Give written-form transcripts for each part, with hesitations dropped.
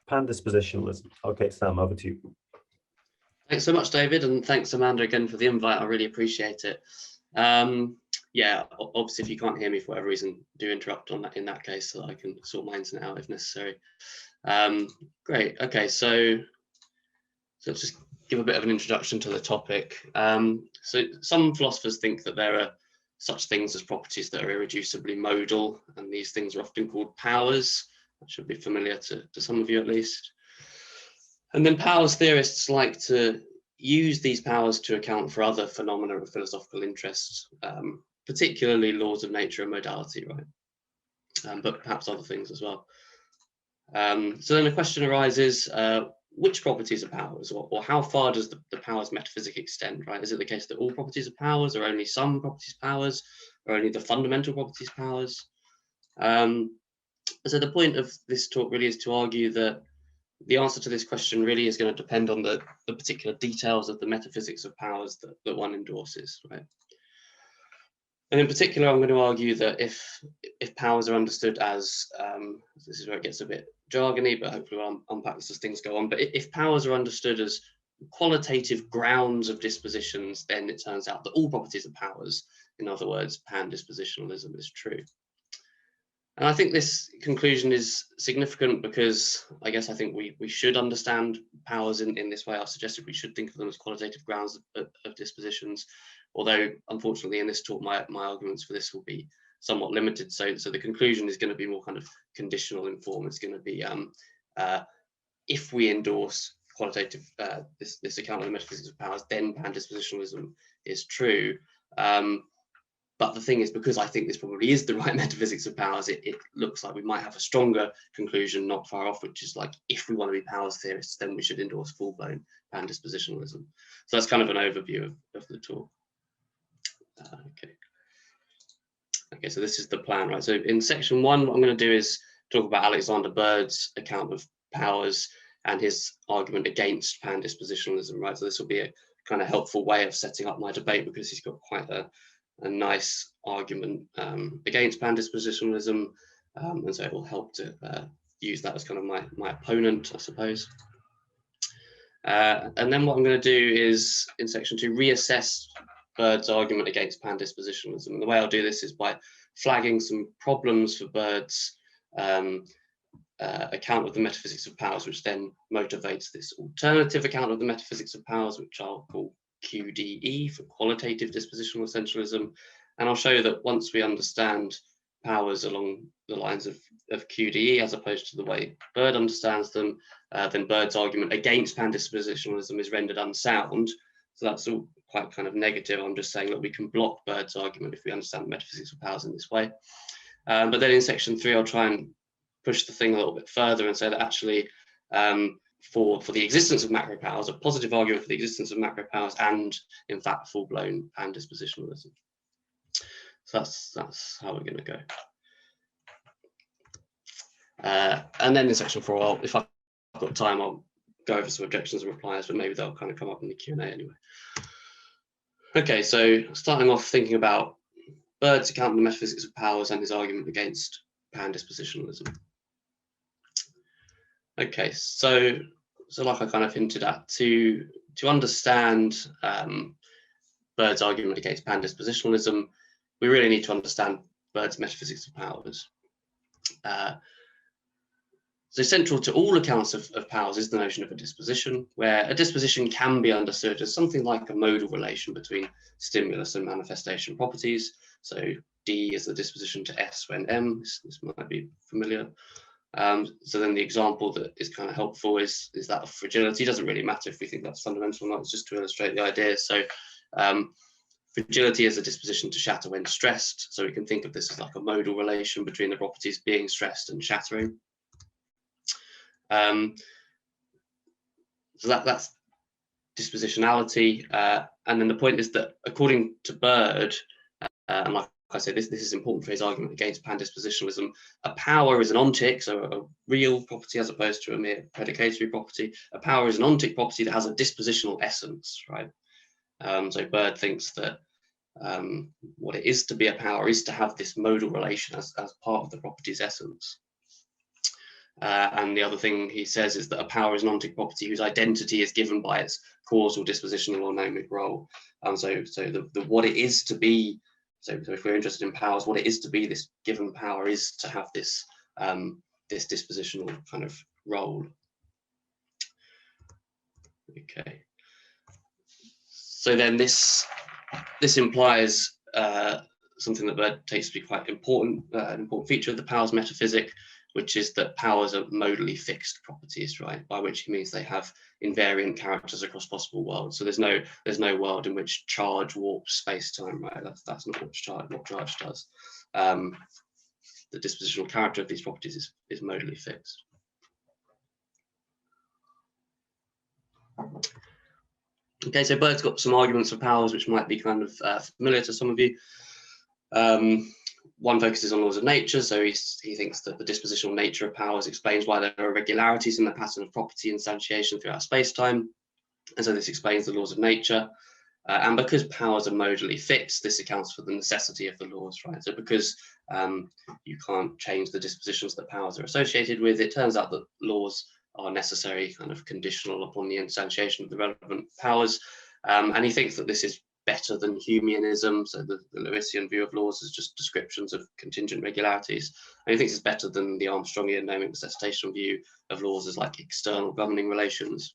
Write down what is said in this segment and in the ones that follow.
Pandispositionalism. Okay, Sam, over to you. Thanks so much, David, and thanks, Amanda, again for the invite. I really appreciate it. Yeah, obviously, if you can't hear me for whatever reason, do interrupt on that in that case, so that I can sort my internet out if necessary. Great. Okay, so let's just give a bit of an introduction to the topic. So some philosophers think that there are such things as properties that are irreducibly modal, and these things are often called powers. That should be familiar to some of you at least. And then powers theorists like to use these powers to account for other phenomena of philosophical interest, particularly laws of nature and modality, right? But perhaps other things as well. So then the question arises, which properties are powers, or how far does the powers metaphysic extend, right? Is it the case that all properties are powers, or only some properties powers, or only the fundamental properties powers? So the point of this talk really is to argue that the answer to this question really is going to depend on the particular details of the metaphysics of powers that one endorses, right? And in particular, I'm going to argue that if powers are understood as, this is where it gets a bit jargony, but hopefully we'll unpack this as things go on, but if powers are understood as qualitative grounds of dispositions, then it turns out that all properties are powers. In other words, pandispositionalism is true. And I think this conclusion is significant because I think we should understand powers in this way. I've suggested we should think of them as qualitative grounds of dispositions, although unfortunately in this talk my arguments for this will be somewhat limited. So the conclusion is going to be more kind of conditional in form. It's going to be if we endorse qualitative this account of the metaphysics of powers, then pandispositionalism is true. But the thing is, because I think this probably is the right metaphysics of powers, it looks like we might have a stronger conclusion not far off, which is like, if we want to be powers theorists, then we should endorse full-blown pandispositionalism. So that's kind of an overview of the talk. Okay, so this is the plan, right? So in section 1, what I'm going to do is talk about Alexander Bird's account of powers and his argument against pandispositionalism, right? So this will be a kind of helpful way of setting up my debate, because he's got quite a nice argument against pandispositionalism, and so it will help to use that as kind of my opponent, I suppose. And then what I'm going to do is, in section 2, reassess Bird's argument against pandispositionalism. And the way I'll do this is by flagging some problems for Bird's account of the metaphysics of powers, which then motivates this alternative account of the metaphysics of powers, which I'll call QDE, for qualitative dispositional essentialism. And I'll show that once we understand powers along the lines of QDE, as opposed to the way Bird understands them, then Bird's argument against pandispositionalism is rendered unsound. So that's all quite kind of negative. I'm just saying that we can block Bird's argument if we understand the metaphysics of powers in this way. But then in section 3, I'll try and push the thing a little bit further and say that actually, for the existence of macro powers, a positive argument for the existence of macro powers, and in fact full-blown pandispositionalism. So that's how we're going to go. And then in section 4, if I've got time, I'll go over some objections and replies, but maybe they'll kind of come up in the Q&A anyway. Okay, so starting off thinking about Bird's account of the metaphysics of powers and his argument against pandispositionalism. Okay, so like I kind of hinted at, to understand Bird's argument against pandispositionalism, we really need to understand Bird's metaphysics of powers. So central to all accounts of powers is the notion of a disposition, where a disposition can be understood as something like a modal relation between stimulus and manifestation properties. So D is the disposition to S when M. This might be familiar. So then the example that is kind of helpful is that of fragility. It doesn't really matter if we think that's fundamental or not, it's just to illustrate the idea. So fragility is a disposition to shatter when stressed. So we can think of this as like a modal relation between the properties being stressed and shattering. So that's dispositionality. And then the point is that according to Bird, and like I say, this is important for his argument against pandispositionalism, a power is an ontic, so a real property as opposed to a mere predicatory property. A power is an ontic property that has a dispositional essence, right? So Bird thinks that what it is to be a power is to have this modal relation as part of the property's essence. And the other thing he says is that a power is an ontic property whose identity is given by its causal, dispositional, or gnomic role. So the what it is to be. So if we're interested in powers, what it is to be this given power is to have this this dispositional kind of role. Okay. So then this implies something that Bird takes to be quite important, an important feature of the powers metaphysic, which is that powers are modally fixed properties, right? By which he means they have invariant characters across possible worlds. So there's no world in which charge warps space-time, right? That's not what charge does. The dispositional character of these properties is modally fixed. Okay, so Bird's got some arguments for powers which might be kind of familiar to some of you. One focuses on laws of nature, so he thinks that the dispositional nature of powers explains why there are irregularities in the pattern of property instantiation throughout space-time, and so this explains the laws of nature. And because powers are modally fixed, this accounts for the necessity of the laws, right? So because you can't change the dispositions that powers are associated with, it turns out that laws are necessary, kind of conditional upon the instantiation of the relevant powers. And he thinks that this is better than Humeanism, so the Lewisian view of laws is just descriptions of contingent regularities. And he thinks it's better than the Armstrongian gnomic necessitation view of laws as like external governing relations.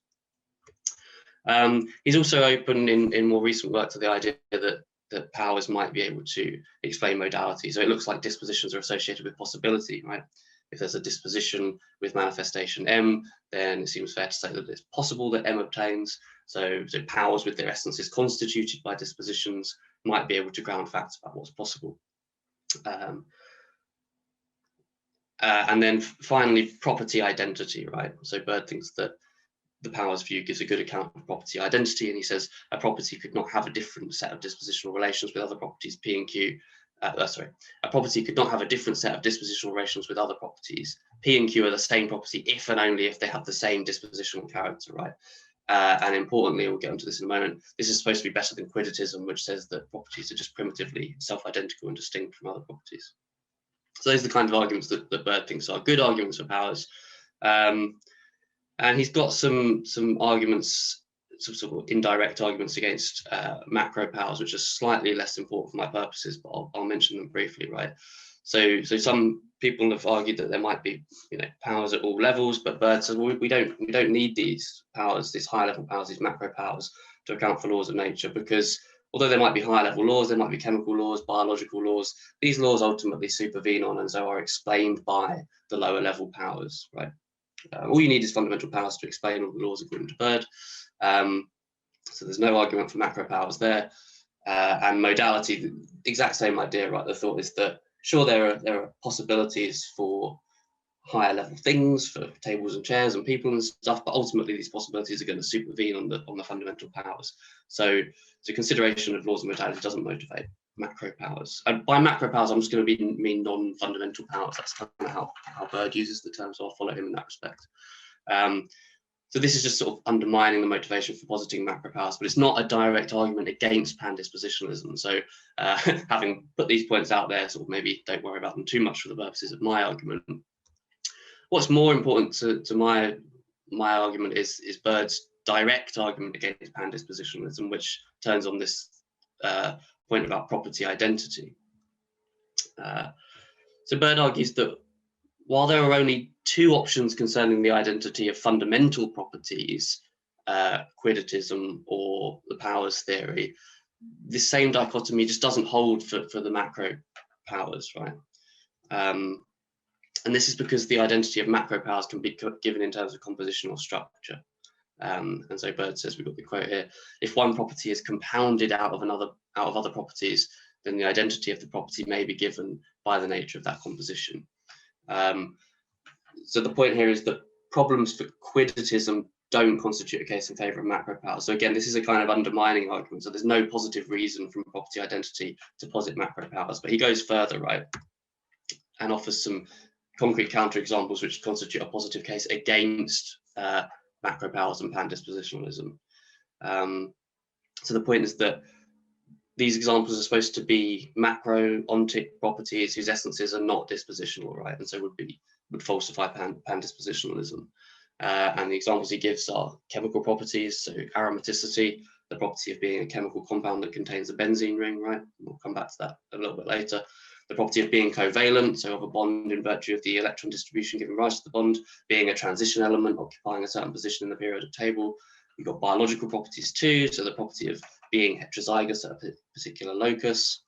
He's also open in more recent work to the idea that powers might be able to explain modality. So it looks like dispositions are associated with possibility, right? If there's a disposition with manifestation M, then it seems fair to say that it's possible that M obtains. So powers with their essences constituted by dispositions might be able to ground facts about what's possible. And then finally, property identity, right? So Bird thinks that the powers view gives a good account of property identity, and he says a property could not have a different set of dispositional relations with other properties P and Q. A property could not have a different set of dispositional relations with other properties. P and Q are the same property if and only if they have the same dispositional character, right? And importantly, we'll get onto this in a moment, this is supposed to be better than quidditism, which says that properties are just primitively self-identical and distinct from other properties. So those are the kind of arguments that Bird thinks are good arguments for powers. And he's got some arguments, some sort of indirect arguments against macro powers, which are slightly less important for my purposes, but I'll mention them briefly, right? So some people have argued that there might be, powers at all levels, but Bird says, well, we don't need these powers, these high level powers, these macro powers, to account for laws of nature, because although there might be high level laws, there might be chemical laws, biological laws, these laws ultimately supervene on and so are explained by the lower level powers, right? All you need is fundamental powers to explain all the laws according to Bird. So there's no argument for macro powers there. And modality, the exact same idea, right? The thought is that sure, there are possibilities for higher level things, for tables and chairs and people and stuff, but ultimately these possibilities are going to supervene on the fundamental powers. So the consideration of laws of modality doesn't motivate macro powers. And by macro powers, I'm just going to mean non-fundamental powers. That's kind of how Bird uses the term, so I'll follow him in that respect. So this is just sort of undermining the motivation for positing macro powers, but it's not a direct argument against pandispositionalism. So having put these points out there, sort of maybe don't worry about them too much for the purposes of my argument. What's more important to my argument is Bird's direct argument against pandispositionalism, which turns on this point about property identity. So Bird argues that while there are only two options concerning the identity of fundamental properties, quidditism or the powers theory, this same dichotomy just doesn't hold for the macro powers, right? And this is because the identity of macro powers can be given in terms of composition or structure. And so Bird says, we've got the quote here, if one property is compounded out of other properties, then the identity of the property may be given by the nature of that composition. So the point here is that problems for quidditism don't constitute a case in favor of macro powers. So again, this is a kind of undermining argument. So there's no positive reason from property identity to posit macro powers, but he goes further, right, and offers some concrete counterexamples which constitute a positive case against macro powers and pandispositionalism. So the point is that these examples are supposed to be macro ontic properties whose essences are not dispositional, right? And so would be would falsify pandispositionalism. And the examples he gives are chemical properties, so aromaticity, the property of being a chemical compound that contains a benzene ring, right? We'll come back to that a little bit later. The property of being covalent, so of a bond in virtue of the electron distribution giving rise to the bond, being a transition element, occupying a certain position in the periodic table. We've got biological properties too, so the property of being heterozygous at a particular locus,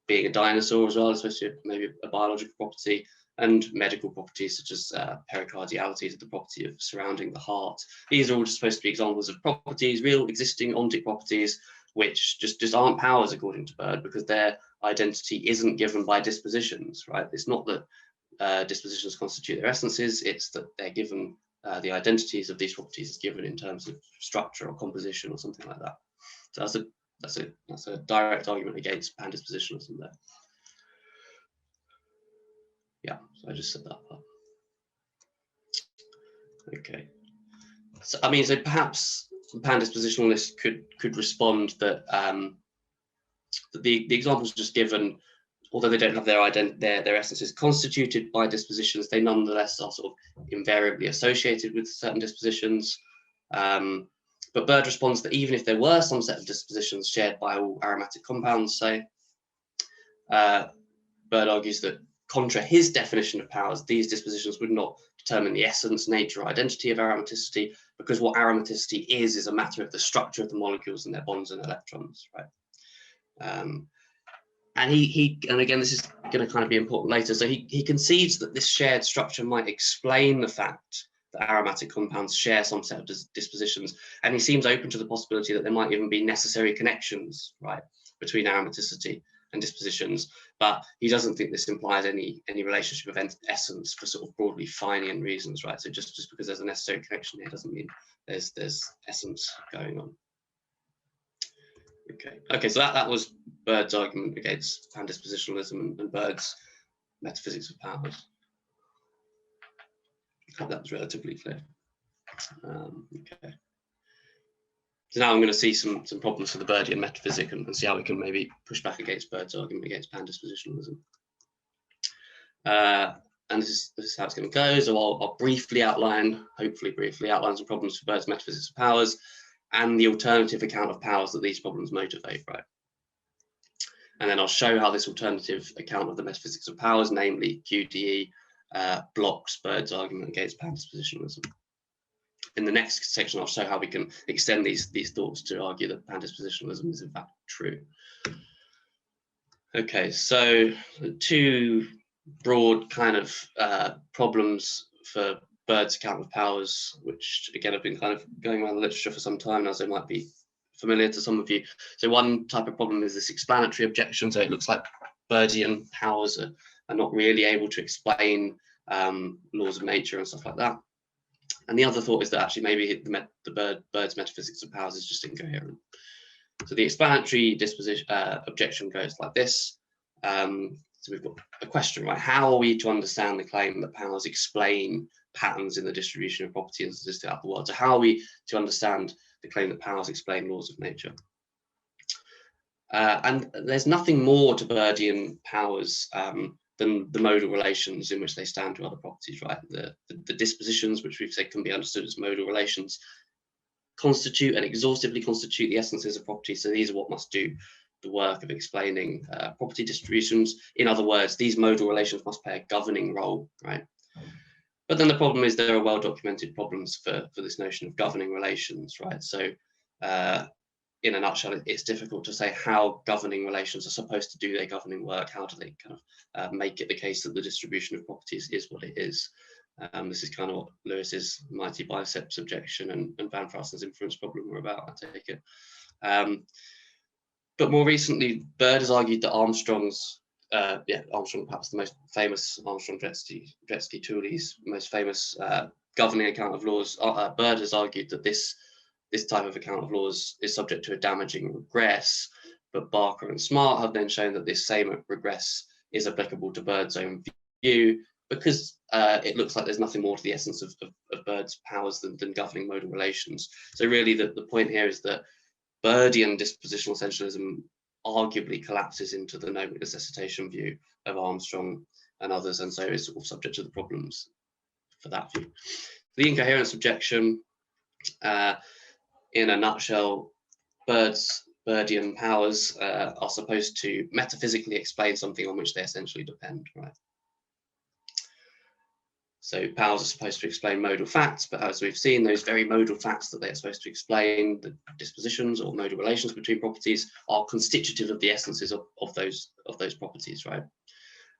being a dinosaur as well, especially maybe a biological property, and medical properties such as pericardiality, the property of surrounding the heart. These are all just supposed to be examples of properties, real existing ontic properties, which just aren't powers according to Bird, because their identity isn't given by dispositions, right? It's not that dispositions constitute their essences, it's that they're given, the identities of these properties is given in terms of structure or composition or something like that. So that's a direct argument against pandispositionalism there. Yeah, so I just said that part. Okay. So I mean, so perhaps pandispositionalists could respond that the examples just given, although they don't have their essences constituted by dispositions, they nonetheless are sort of invariably associated with certain dispositions. But Bird responds that even if there were some set of dispositions shared by all aromatic compounds, say, Bird argues that contra his definition of powers, these dispositions would not determine the essence, nature, or identity of aromaticity, because what aromaticity is a matter of the structure of the molecules and their bonds and electrons, right? And and again, this is going to kind of be important later. So he concedes that this shared structure might explain the fact that aromatic compounds share some set of dispositions, and he seems open to the possibility that there might even be necessary connections, right, between aromaticity and dispositions, but he doesn't think this implies any relationship of essence for sort of broadly Feinian reasons, right? So just because there's a necessary connection here doesn't mean there's essence going on. Okay, so that was Bird's argument against pandispositionalism and Bird's metaphysics of powers. I hope that was relatively clear. Okay. So now I'm going to see some problems for the Birdian metaphysic and see how we can maybe push back against Bird's argument against pandispositionalism. And this is how it's going to go. So I'll briefly outline, hopefully briefly outline some problems for Bird's metaphysics of powers and the alternative account of powers that these problems motivate, right? And then I'll show how this alternative account of the metaphysics of powers, namely QDE, blocks Bird's argument against pandispositionalism. In the next section, I'll show how we can extend these thoughts to argue that pandispositionalism is in fact true. Okay, so two broad kind of problems for Bird's account of powers, which again have been kind of going around the literature for some time now, so they might be familiar to some of you. So one type of problem is this explanatory objection. So it looks like Birdian powers are not really able to explain laws of nature and stuff like that. And the other thought is that actually maybe Bird's metaphysics of powers is just incoherent. So the explanatory objection goes like this. So we've got a question, right? How are we to understand the claim that powers explain patterns in the distribution of property and statistics throughout the world? So how are we to understand the claim that powers explain laws of nature? And there's nothing more to Birdian powers than the modal relations in which they stand to other properties, right? The dispositions, which we've said can be understood as modal relations, constitute and exhaustively constitute the essences of properties. So these are what must do the work of explaining property distributions. In other words, these modal relations must play a governing role, right? But then the problem is there are well-documented problems for this notion of governing relations, right? So in a nutshell, it's difficult to say how governing relations are supposed to do their governing work. How do they kind of make it the case that the distribution of properties is what it is? This is kind of what Lewis's mighty biceps objection and Van Fraasen's inference problem were about, I take it. But more recently, Bird has argued that Armstrong's, Armstrong, perhaps the most famous, Armstrong-Dretske, Tooley's most famous governing account of laws. Bird has argued that this type of account of laws is subject to a damaging regress, but Barker and Smart have then shown that this same regress is applicable to Bird's own view, because it looks like there's nothing more to the essence of Bird's powers than governing modal relations. So really the point here is that Birdian dispositional essentialism arguably collapses into the gnomic necessitation view of Armstrong, and others, and so it's sort of subject to the problems for that view. The incoherence objection, in a nutshell, Birdian powers are supposed to metaphysically explain something on which they essentially depend, right? So powers are supposed to explain modal facts, but as we've seen, those very modal facts that they're supposed to explain, the dispositions or modal relations between properties, are constitutive of the essences of those properties, right?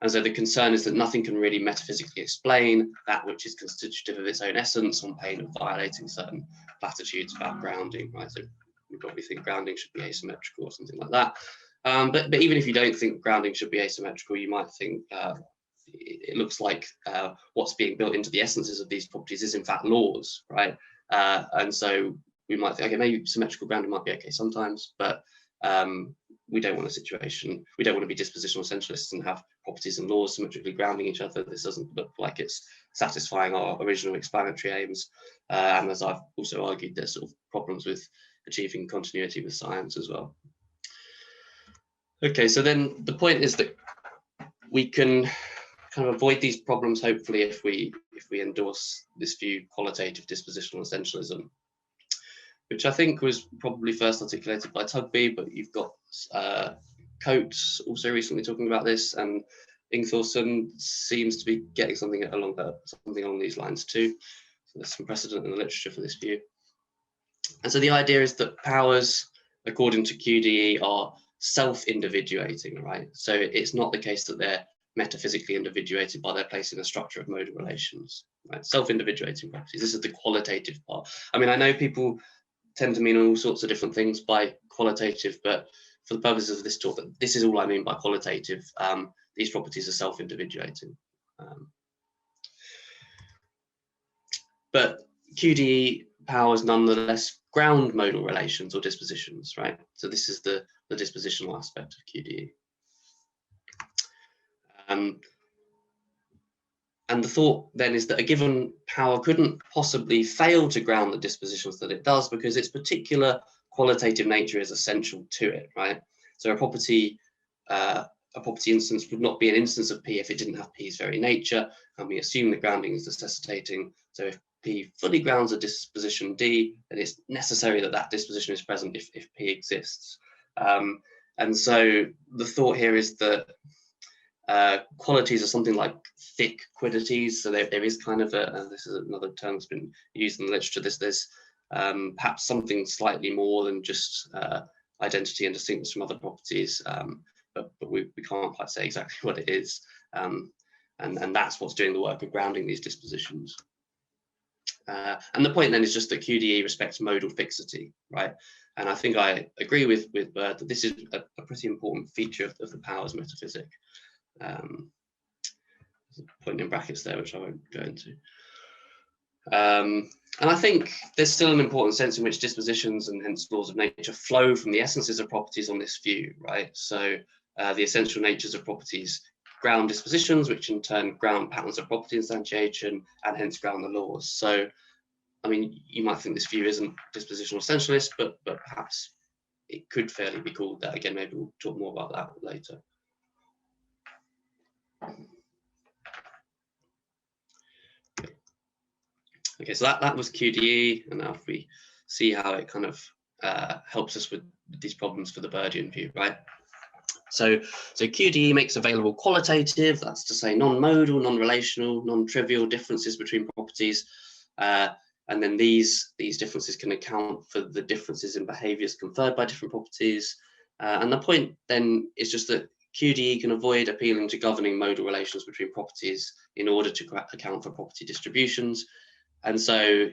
And so the concern is that nothing can really metaphysically explain that which is constitutive of its own essence on pain of violating certain platitudes about grounding, right? So we probably think grounding should be asymmetrical or something like that. But even if you don't think grounding should be asymmetrical, you might think it looks like what's being built into the essences of these properties is in fact laws, right? And so we might think, okay, maybe symmetrical grounding might be okay sometimes, but we don't want a situation, we don't want to be dispositional essentialists and have properties and laws symmetrically grounding each other. This doesn't look like it's satisfying our original explanatory aims. And as I've also argued, there's sort of problems with achieving continuity with science as well. Okay, so then the point is that we can kind of avoid these problems, hopefully, if we endorse this view, qualitative dispositional essentialism, which I think was probably first articulated by Tugby, but you've got Coates also recently talking about this, and Ingthorson seems to be getting something along these lines too. So there's some precedent in the literature for this view. And so the idea is that powers, according to QDE, are self-individuating, right? So it's not the case that they're metaphysically individuated by their place in a structure of modal relations, right? Self-individuating properties. This is the qualitative part. I mean, I know people tend to mean all sorts of different things by qualitative, but for the purposes of this talk, this is all I mean by qualitative. These properties are self-individuating. But QDE powers nonetheless ground modal relations or dispositions, right? So this is the dispositional aspect of QDE. And the thought then is that a given power couldn't possibly fail to ground the dispositions that it does because its particular qualitative nature is essential to it, right? So a property instance would not be an instance of P if it didn't have P's very nature, and we assume that grounding is necessitating. So if P fully grounds a disposition D, then it's necessary that that disposition is present if P exists. And so the thought here is that qualities are something like thick quiddities. So there is kind of this is another term that's been used in the literature. There's perhaps something slightly more than just identity and distinctness from other properties, but we can't quite say exactly what it is. And that's what's doing the work of grounding these dispositions. And the point then is just that QDE respects modal fixity, right? And I think I agree with Bird that this is a pretty important feature of the powers metaphysic. There's a point in brackets there, which I won't go into. And I think there's still an important sense in which dispositions and hence laws of nature flow from the essences of properties on this view, right? So the essential natures of properties ground dispositions, which in turn ground patterns of property instantiation and hence ground the laws. So, I mean, you might think this view isn't dispositional essentialist, but perhaps it could fairly be called that. Again, maybe we'll talk more about that later. Okay, so that was QDE, and now if we see how it kind of helps us with these problems for the Birdian view, right? So QDE makes available qualitative, that's to say non-modal, non-relational, non-trivial differences between properties, and then these differences can account for the differences in behaviours conferred by different properties. And the point then is just that QDE can avoid appealing to governing modal relations between properties in order to account for property distributions. And so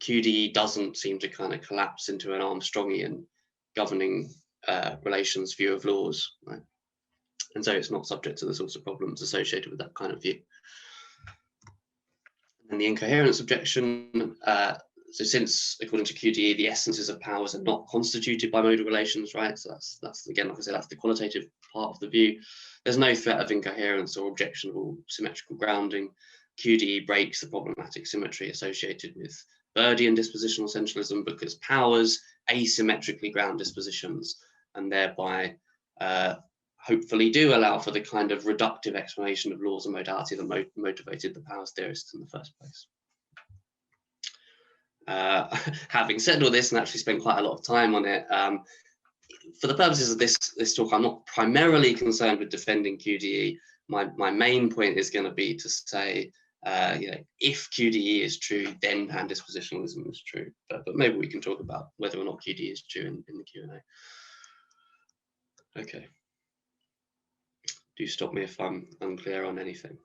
QDE doesn't seem to kind of collapse into an Armstrongian governing relations view of laws, right? And so it's not subject to the sorts of problems associated with that kind of view. And the incoherence objection, so since according to QDE, the essences of powers are not constituted by modal relations, right? So that's again, like I said, that's the qualitative part of the view. There's no threat of incoherence or objectionable symmetrical grounding. QDE breaks the problematic symmetry associated with Birdian dispositional essentialism because powers asymmetrically ground dispositions and thereby hopefully do allow for the kind of reductive explanation of laws and modality that motivated the powers theorists in the first place. Having said all this and actually spent quite a lot of time on it, for the purposes of this talk, I'm not primarily concerned with defending QDE. My main point is going to be to say, if QDE is true, then Pandispositionalism is true. But maybe we can talk about whether or not QDE is true in the Q&A. Okay. Do stop me if I'm unclear on anything.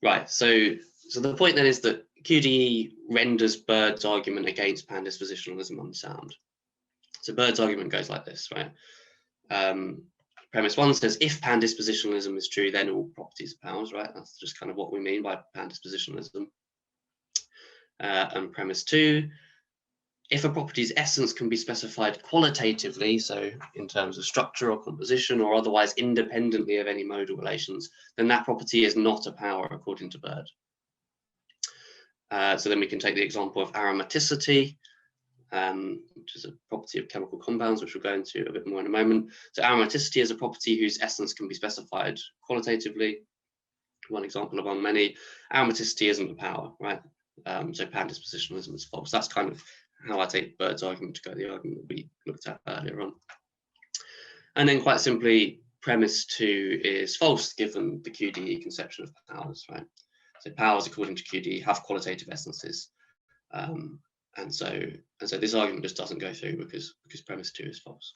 Right, so the point then is that QDE renders Bird's argument against Pandispositionalism unsound. So Bird's argument goes like this, right? Premise 1 says, if Pandispositionalism is true, then all properties are powers, right? That's just kind of what we mean by Pandispositionalism. And premise 2, if a property's essence can be specified qualitatively, so in terms of structure or composition or otherwise independently of any modal relations, then that property is not a power according to Bird. So then we can take the example of aromaticity, which is a property of chemical compounds, which we'll go into a bit more in a moment. So aromaticity is a property whose essence can be specified qualitatively. One example among many. Aromaticity isn't a power, right? So Pandispositionalism is false. That's kind of how I take Bird's argument to go, the argument that we looked at earlier on. And then quite simply, premise 2 is false given the QDE conception of powers, right? So powers according to QDE have qualitative essences. And so this argument just doesn't go through because premise 2 is false.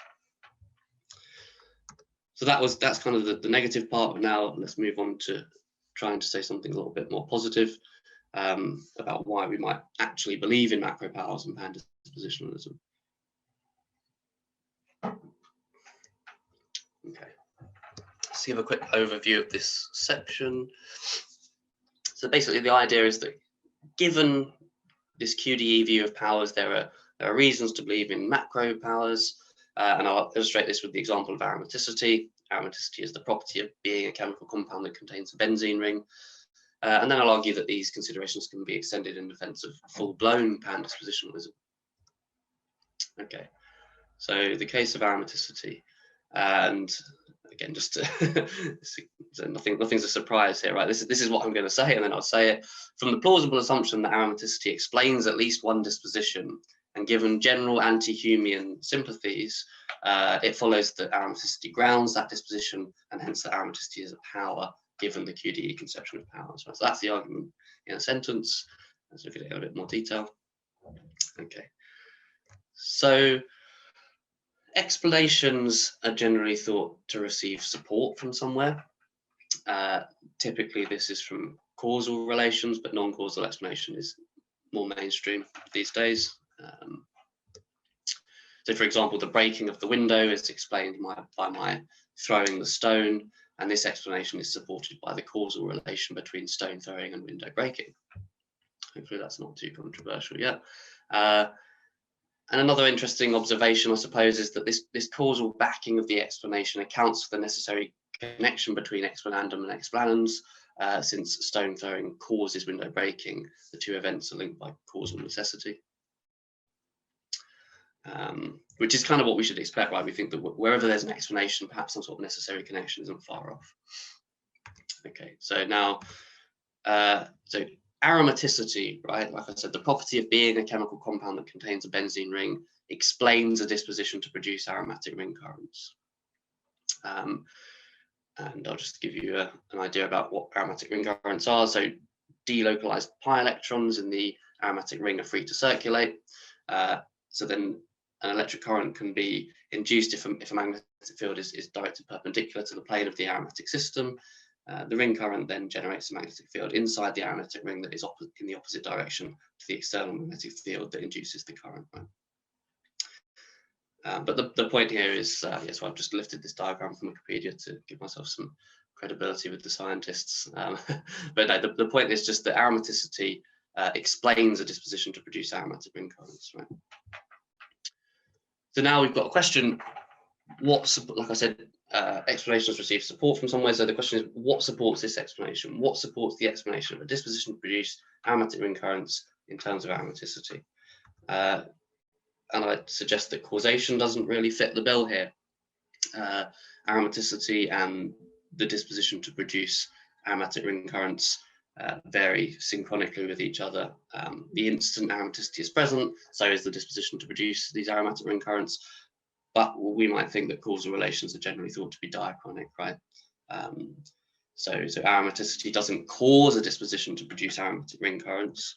So that's kind of the negative part. But now let's move on to trying to say something a little bit more positive about why we might actually believe in macro powers and Pandispositionalism. Okay, let's give a quick overview of this section. So basically, the idea is that given this QDE view of powers, there are reasons to believe in macro powers, and I'll illustrate this with the example of aromaticity. Aromaticity is the property of being a chemical compound that contains a benzene ring, and then I'll argue that these considerations can be extended in defense of full-blown Pandispositionalism. Okay, so the case of aromaticity, and again, just to so nothing's a surprise here, right? This is what I'm going to say, and then I'll say it. From the plausible assumption that aromaticity explains at least one disposition, and given general anti-Humean sympathies, it follows that aromaticity grounds that disposition, and hence that aromaticity is a power, given the QDE conception of powers. Right? So that's the argument in a sentence. Let's look at it in a bit more detail. Okay, so explanations are generally thought to receive support from somewhere. Typically, this is from causal relations, but non-causal explanation is more mainstream these days. So, for example, the breaking of the window is explained by my throwing the stone, and this explanation is supported by the causal relation between stone throwing and window breaking. Hopefully, that's not too controversial yet. And another interesting observation, I suppose, is that this causal backing of the explanation accounts for the necessary connection between explanandum and explanans, since stone throwing causes window breaking. The two events are linked by causal necessity, which is kind of what we should expect, right? We think that wherever there's an explanation, perhaps some sort of necessary connection isn't far off. Okay, so now, so aromaticity, right? Like I said, the property of being a chemical compound that contains a benzene ring explains a disposition to produce aromatic ring currents. And I'll just give you an idea about what aromatic ring currents are. So delocalized pi electrons in the aromatic ring are free to circulate. So then an electric current can be induced if a magnetic field is directed perpendicular to the plane of the aromatic system. The ring current then generates a magnetic field inside the aromatic ring that is in the opposite direction to the external magnetic field that induces the current. Right? But the point here is, so I've just lifted this diagram from Wikipedia to give myself some credibility with the scientists. But no, the point is just that aromaticity explains a disposition to produce aromatic ring currents. Right? So now we've got a question. Like I said, explanations receive support from somewhere. So the question is, what supports this explanation? What supports the explanation of a disposition to produce aromatic ring currents in terms of aromaticity? And I suggest that causation doesn't really fit the bill here. aromaticity and the disposition to produce aromatic ring currents vary synchronically with each other. The instant aromaticity is present, so is the disposition to produce these aromatic ring currents, but we might think that causal relations are generally thought to be diachronic, right? So aromaticity doesn't cause a disposition to produce aromatic ring currents.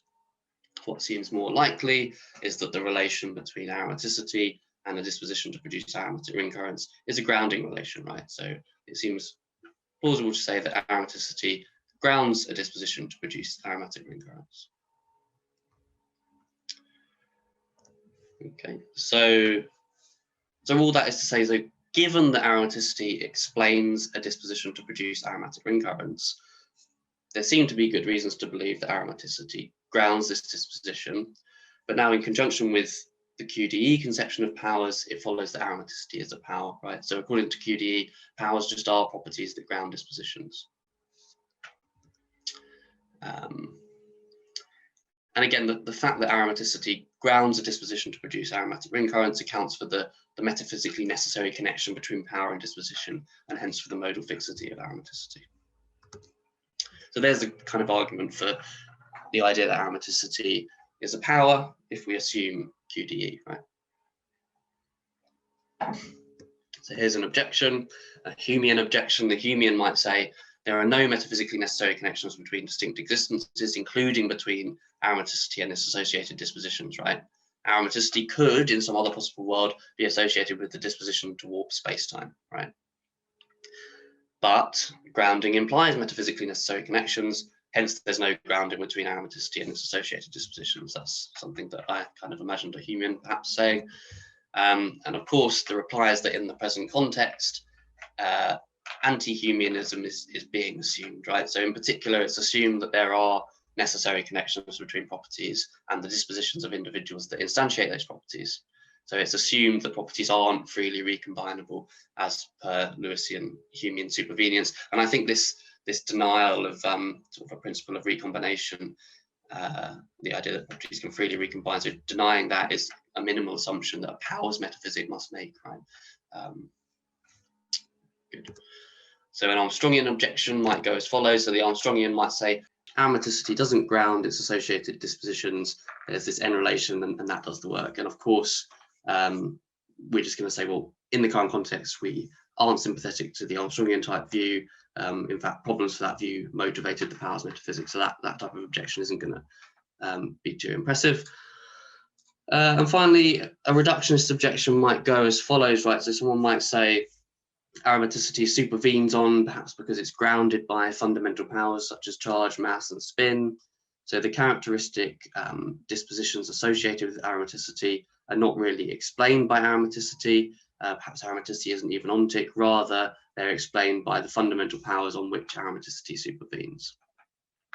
What seems more likely is that the relation between aromaticity and a disposition to produce aromatic ring currents is a grounding relation, right? So it seems plausible to say that aromaticity grounds a disposition to produce aromatic ring currents. Okay, so all that is to say, so given that aromaticity explains a disposition to produce aromatic ring currents, there seem to be good reasons to believe that aromaticity grounds this disposition. But now, in conjunction with the QDE conception of powers, it follows that aromaticity is a power, right? So according to QDE, powers just are properties that ground dispositions. And again, the fact that aromaticity grounds a disposition to produce aromatic ring currents accounts for the metaphysically necessary connection between power and disposition, and hence for the modal fixity of aromaticity. So there's the kind of argument for the idea that aromaticity is a power if we assume QDE, right? So here's an objection, a Humean objection. The Humean might say there are no metaphysically necessary connections between distinct existences, including between aromaticity and its associated dispositions, right? Aromaticity could, in some other possible world, be associated with the disposition to warp space-time, right? But grounding implies metaphysically necessary connections, hence there's no grounding between aromaticity and its associated dispositions. That's something that I kind of imagined a Humean perhaps saying. And of course, the reply is that in the present context, anti-Humeanism is being assumed, right? So in particular, it's assumed that there are necessary connections between properties and the dispositions of individuals that instantiate those properties. So it's assumed that properties aren't freely recombinable as per Lewisian Humean supervenience. And I think this denial of sort of a principle of recombination, the idea that properties can freely recombine, so denying that is a minimal assumption that a powers metaphysic must make, right? Good. So an Armstrongian objection might go as follows. So the Armstrongian might say aromaticity doesn't ground its associated dispositions. There's this N relation, and that does the work. And of course, we're just going to say, well, in the current context, we aren't sympathetic to the Armstrongian type view. In fact, problems for that view motivated the powers metaphysics. So that type of objection isn't going to be too impressive. And finally, a reductionist objection might go as follows, right? So someone might say aromaticity supervenes on, perhaps because it's grounded by fundamental powers such as charge, mass, and spin. So the characteristic dispositions associated with aromaticity are not really explained by aromaticity. Perhaps aromaticity isn't even ontic, rather they're explained by the fundamental powers on which aromaticity supervenes.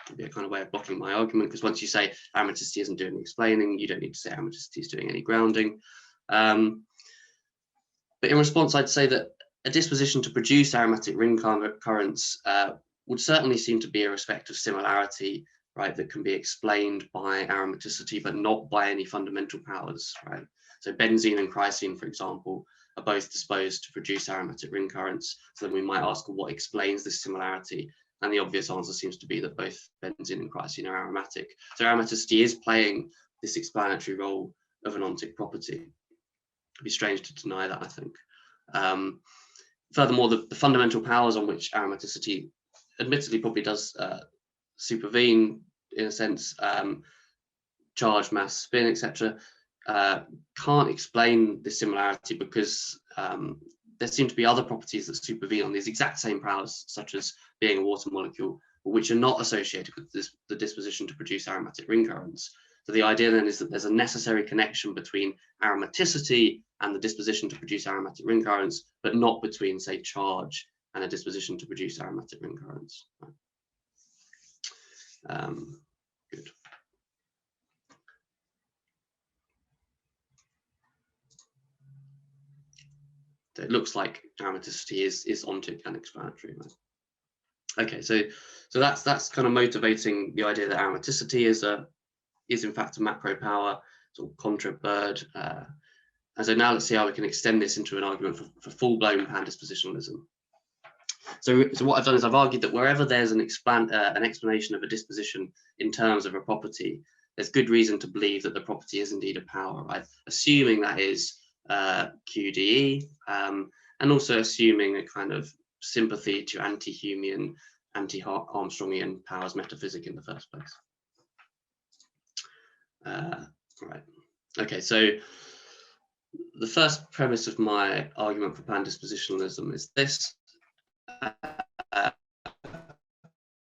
It'd be a kind of way of blocking my argument, because once you say aromaticity isn't doing the explaining, you don't need to say aromaticity is doing any grounding. But in response, I'd say that a disposition to produce aromatic ring currents would certainly seem to be a respective similarity, right, that can be explained by aromaticity, but not by any fundamental powers, right? So benzene and chrysene, for example, are both disposed to produce aromatic ring currents. So then we might ask, well, what explains this similarity? And the obvious answer seems to be that both benzene and chrysene are aromatic. So aromaticity is playing this explanatory role of an ontic property. It'd be strange to deny that, I think. Furthermore, the fundamental powers on which aromaticity admittedly probably does supervene, in a sense, charge, mass, spin, etc., can't explain this similarity, because there seem to be other properties that supervene on these exact same powers, such as being a water molecule, which are not associated with the disposition to produce aromatic ring currents. So the idea then is that there's a necessary connection between aromaticity and the disposition to produce aromatic ring currents, but not between, say, charge and a disposition to produce aromatic ring currents. Good. So it looks like aromaticity is ontic and explanatory. Right? Okay, so that's kind of motivating the idea that aromaticity is in fact a macro power, sort of contra bird And so now let's see how we can extend this into an argument for full-blown pandispositionalism. So what I've done is I've argued that wherever there's an explanation of a disposition in terms of a property, there's good reason to believe that the property is indeed a power, right? Assuming that is QDE, and also assuming a kind of sympathy to anti-Humean, anti-Armstrongian powers metaphysic in the first place. Right. Okay, so the first premise of my argument for pandispositionalism is this.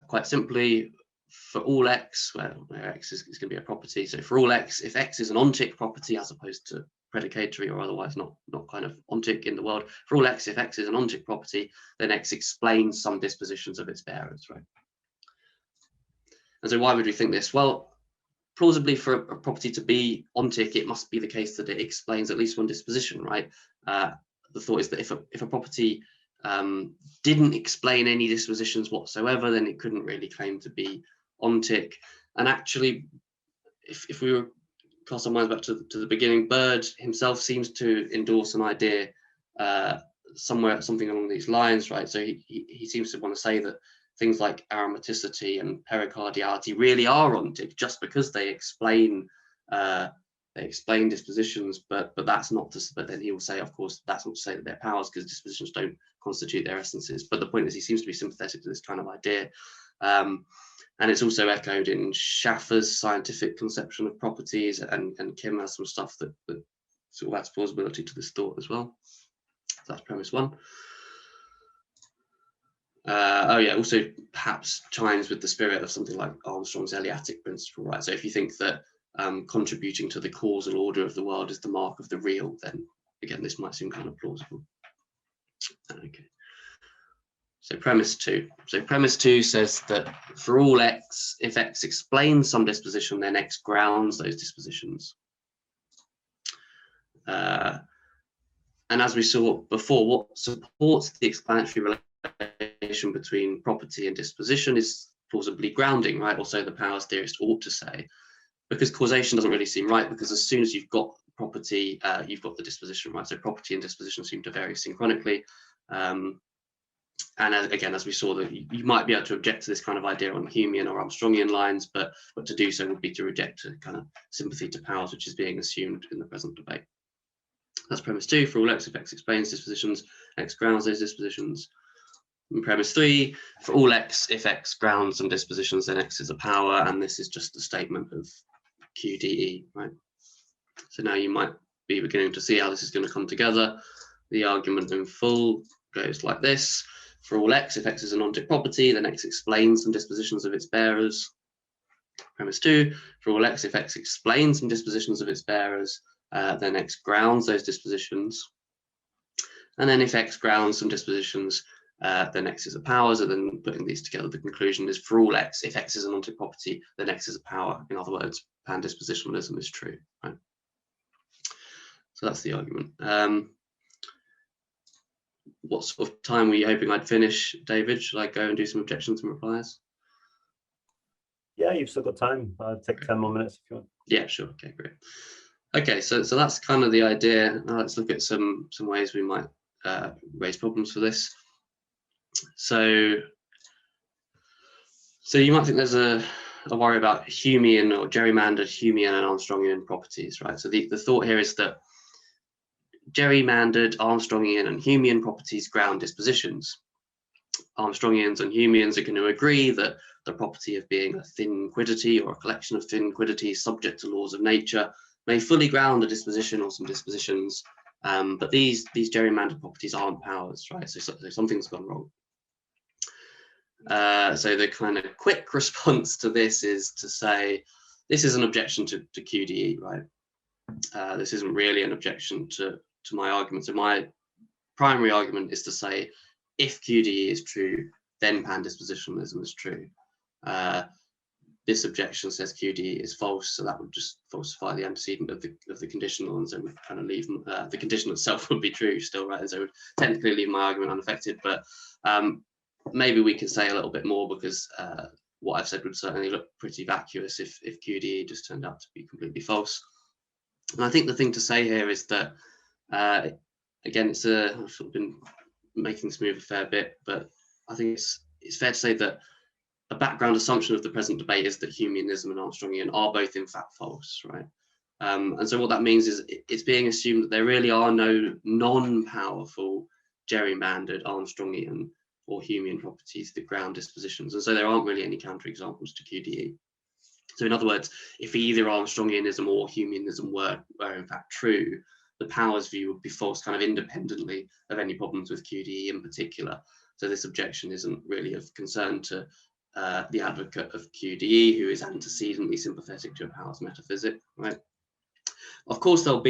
Quite simply, for all x, where x is going to be a property, so for all x, if x is an ontic property as opposed to predicatory or otherwise not kind of ontic in the world, for all x, if x is an ontic property, then x explains some dispositions of its bearers, right? And so why would we think this? Well, plausibly for a property to be ontic, it must be the case that it explains at least one disposition, right? The thought is that if a property didn't explain any dispositions whatsoever, then it couldn't really claim to be ontic. And actually, if we were cast our minds back to the beginning, Bird himself seems to endorse an idea something along these lines, right? So he seems to want to say that things like aromaticity and pericardiality really are ontic just because they explain dispositions, but that's not to, but then he will say, of course, that's not to say that they're powers, because dispositions don't constitute their essences. But the point is, he seems to be sympathetic to this kind of idea. And it's also echoed in Schaffer's scientific conception of properties, and Kim has some stuff that sort of adds plausibility to this thought as well. So that's premise one. Oh yeah, also perhaps chimes with the spirit of something like Armstrong's Eleatic principle, right? So if you think that contributing to the causal order of the world is the mark of the real, then again, this might seem kind of plausible. Okay. So premise two. So premise two says that for all x, if x explains some disposition, then x grounds those dispositions. And as we saw before, what supports the explanatory relation between property and disposition is plausibly grounding, right? Or so the powers theorist ought to say, because causation doesn't really seem right, because as soon as you've got property, you've got the disposition, right? So property and disposition seem to vary synchronically. And again, as we saw, that you might be able to object to this kind of idea on Humean or Armstrongian lines, but to do so would be to reject a kind of sympathy to powers, which is being assumed in the present debate. That's premise two. For all x, if x explains dispositions, x grounds those dispositions. And premise three, for all x, if x grounds some dispositions, then x is a power, and this is just a statement of QDE, right? So now you might be beginning to see how this is going to come together. The argument in full goes like this. For all x, if x is an ontic property, then x explains some dispositions of its bearers. Premise two, for all x, if x explains some dispositions of its bearers, then x grounds those dispositions. And then if x grounds some dispositions, then x is a power. So then putting these together, the conclusion is for all x, if x is an ontic property, then x is a power. In other words, pandispositionalism is true, right? So that's the argument. What sort of time were you hoping I'd finish, David? Should I go and do some objections and replies? Yeah, you've still got time. I'll take 10 more minutes if you want. Yeah, sure. Okay, great. Okay, so that's kind of the idea. Now let's look at some ways we might raise problems for this. So you might think there's a worry about Humean or gerrymandered Humean and Armstrongian properties, right? So the thought here is that gerrymandered Armstrongian and Humean properties ground dispositions. Armstrongians and Humeans are going to agree that the property of being a thin quiddity or a collection of thin quiddities subject to laws of nature may fully ground a disposition or some dispositions, but these gerrymandered properties aren't powers, right? So something's gone wrong. So the kind of quick response to this is to say, this is an objection to QDE, right? This isn't really an objection to my argument. So my primary argument is to say, if QDE is true, then pandispositionalism is true. This objection says QDE is false, so that would just falsify the antecedent of the conditional, and so would kind of leave the conditional itself would be true still, right? And so it would technically leave my argument unaffected, but maybe we can say a little bit more, because what I've said would certainly look pretty vacuous if QDE just turned out to be completely false. And I think the thing to say here is that, again, I've sort of been making this move a fair bit, but I think it's fair to say that a background assumption of the present debate is that Humeanism and Armstrongian are both in fact false, right? And so what that means is it's being assumed that there really are no non-powerful gerrymandered Armstrongian or Humean properties that ground dispositions, and so there aren't really any counterexamples to QDE. So in other words, if either Armstrongianism or Humeanism were in fact true, the powers view would be false kind of independently of any problems with QDE in particular. So this objection isn't really of concern to the advocate of QDE, who is antecedently sympathetic to a powers metaphysic, right? Of course, there'll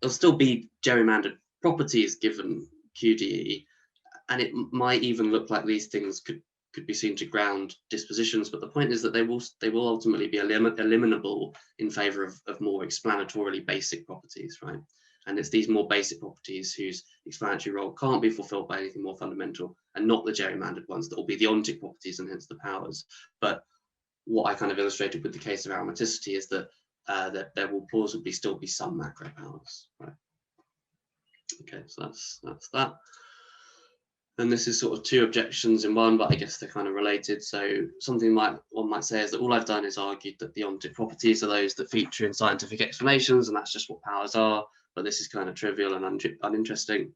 still be gerrymandered properties given QDE, and it might even look like these things could be seen to ground dispositions, but the point is that they will ultimately be eliminable in favor of more explanatorily basic properties, right? And it's these more basic properties whose explanatory role can't be fulfilled by anything more fundamental, and not the gerrymandered ones that will be the ontic properties and hence the powers. But what I kind of illustrated with the case of aromaticity is that there will plausibly still be some macro powers, right? Okay, so that's that. And this is sort of two objections in one, but I guess they're kind of related. So something one might say is that all I've done is argued that the ontic properties are those that feature in scientific explanations, and that's just what powers are. But this is kind of trivial and uninteresting.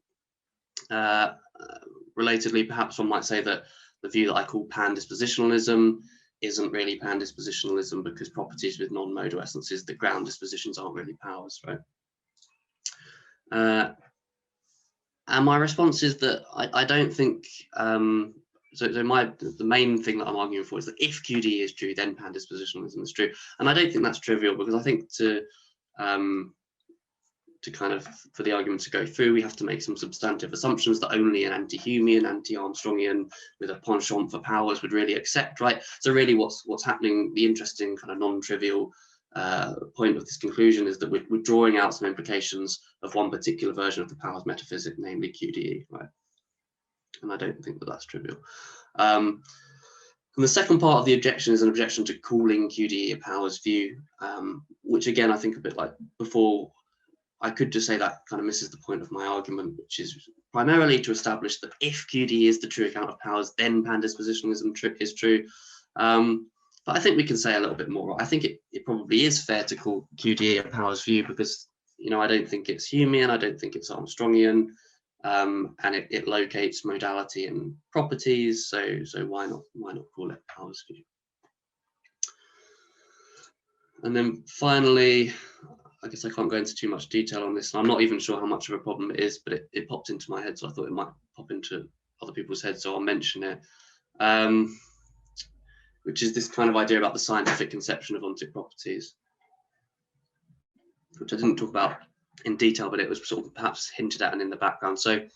Relatedly, perhaps one might say that the view that I call Pandispositionalism isn't really Pandispositionalism because properties with non-modal essences that ground dispositions aren't really powers, right? And my response is that I don't think, the main thing that I'm arguing for is that if QD is true, then Pandispositionalism is true. And I don't think that's trivial, because I think to kind of, for the argument to go through, we have to make some substantive assumptions that only an anti-Humean, anti-Armstrongian with a penchant for powers would really accept, right? So really what's happening, the interesting kind of non-trivial point of this conclusion is that we're drawing out some implications of one particular version of the powers metaphysic, namely QDE, right? And I don't think that that's trivial. And the second part of the objection is an objection to calling QDE a powers view, which again, I think a bit like before, I could just say that kind of misses the point of my argument, which is primarily to establish that if QDE is the true account of powers, then Pandispositionalism is true. But I think we can say a little bit more. I think it probably is fair to call QDE a powers view because, you know, I don't think it's Humean, I don't think it's Armstrongian, and it locates modality and properties. So why not call it powers view? And then finally, I guess I can't go into too much detail on this. I'm not even sure how much of a problem it is, but it popped into my head, so I thought it might pop into other people's heads, so I'll mention it. Which is this kind of idea about the scientific conception of ontic properties, which I didn't talk about in detail, but it was sort of perhaps hinted at and in the background. So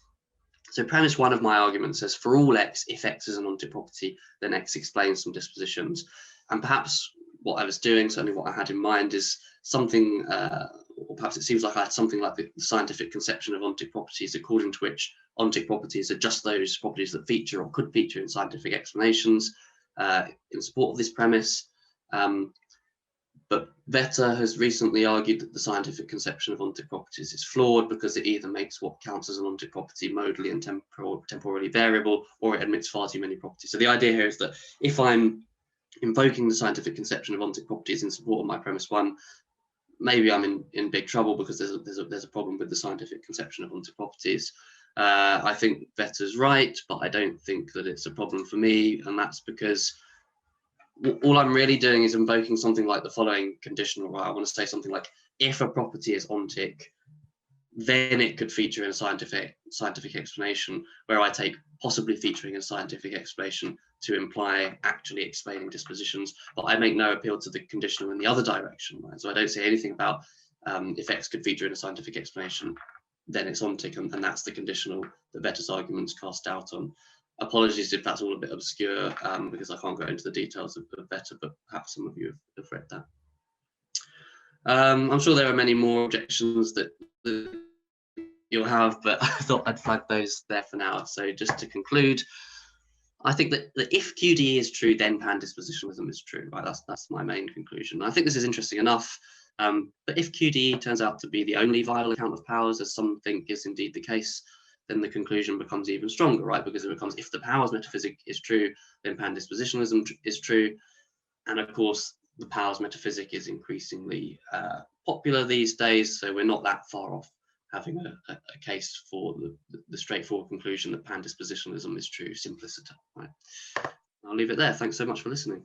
premise one of my argument says, for all x, if x is an ontic property, then x explains some dispositions. And perhaps what I was doing, certainly what I had in mind, is something, or perhaps it seems like I had something like the scientific conception of ontic properties, according to which ontic properties are just those properties that feature or could feature in scientific explanations. In support of this premise, but Vetter has recently argued that the scientific conception of ontic properties is flawed because it either makes what counts as an ontic property modally and temporally variable, or it admits far too many properties. So the idea here is that if I'm invoking the scientific conception of ontic properties in support of my premise one, maybe I'm in big trouble because there's a problem with the scientific conception of ontic properties. I think Vetter's right, but I don't think that it's a problem for me, and that's because all I'm really doing is invoking something like the following conditional, right? I want to say something like, if a property is ontic, then it could feature in a scientific explanation, where I take possibly featuring in a scientific explanation to imply actually explaining dispositions, but I make no appeal to the conditional in the other direction, right? So I don't say anything about if X could feature in a scientific explanation, then it's ontic, and that's the conditional that Vetter's arguments cast doubt on. Apologies if that's all a bit obscure, because I can't go into the details of Vetter, but perhaps some of you have read that. I'm sure there are many more objections that you'll have, but I thought I'd flag those there for now. So just to conclude, I think that if QDE is true, then Pandispositionalism is true, right? That's my main conclusion. I think this is interesting enough But if QDE turns out to be the only viable account of powers, as some think is indeed the case, then the conclusion becomes even stronger, right? Because it becomes, if the powers metaphysic is true, then Pandispositionalism is true. And of course, the powers metaphysic is increasingly popular these days, so we're not that far off having a case for the straightforward conclusion that Pandispositionalism is true simpliciter, right? I'll leave it there. Thanks so much for listening.